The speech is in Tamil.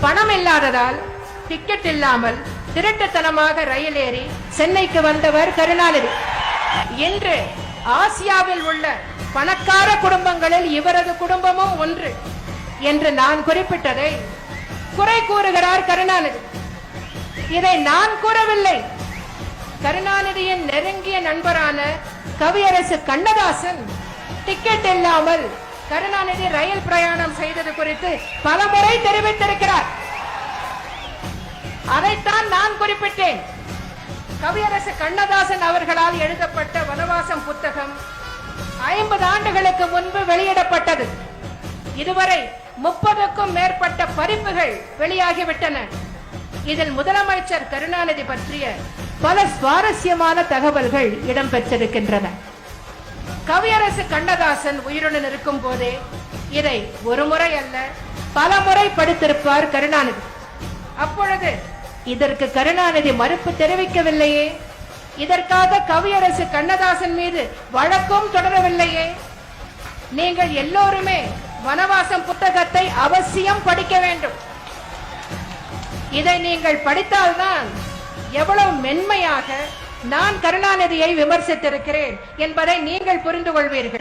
பணம் இல்லாததால் டிக்கெட் இல்லாமல் திருட்டுத்தனமாக ரயில் ஏறி சென்னைக்கு வந்தவர் கருணாநிதி. இன்று ஆசியாவில் உள்ள பணக்கார குடும்பங்களில் இவரது குடும்பமும் ஒன்று என்று நான் குறிப்பிட்டதை குறை கூறுகிறார் கருணாநிதி. இதை நான் கூறவில்லை. கருணாநிதியின் நெருங்கிய நண்பரான கவியரசு கண்ணதாசன் டிக்கெட் இல்லாமல் கருணாநிதி ரயில் பிரயாணம் செய்தது குறித்து பலமுறை தெரிவித்திருக்கிறார். அதைத்தான் நான் குறிப்பிட்டேன். கவியரசு கண்ணதாசன் அவர்களால் எழுதப்பட்ட வனவாசம் புத்தகம் 50 ஆண்டுகளுக்கு முன்பு வெளியிடப்பட்டது. இதுவரை 30க்கும் மேற்பட்ட பதிப்புகள் வெளியாகிவிட்டன. இதில் முதலமைச்சர் கருணாநிதி பற்றிய பல சுவாரஸ்யமான தகவல்கள் இடம்பெற்றிருக்கின்றன. கவியரசு கண்ணதாசன் உயிருடன் இருக்கும் போதே இதை ஒரு முறை அல்ல பல முறை படித்திருப்பார் கருணாநிதி. அப்பொழுது இதற்கு கருணாநிதி மறுப்பு தெரிவிக்கவில்லையே. இதற்காக கவியரசு கண்ணதாசன் மீது வழக்கும் தொடரவில்லையே. நீங்கள் எல்லோருமே வனவாசம் புத்தகத்தை அவசியம் படிக்க வேண்டும். இதை நீங்கள் படித்தால்தான் எவ்வளவு மென்மையாக நான் கருணாநிதியை விமர்சித்திருக்கிறேன் என்பதை நீங்கள் புரிந்து கொள்வீர்கள்.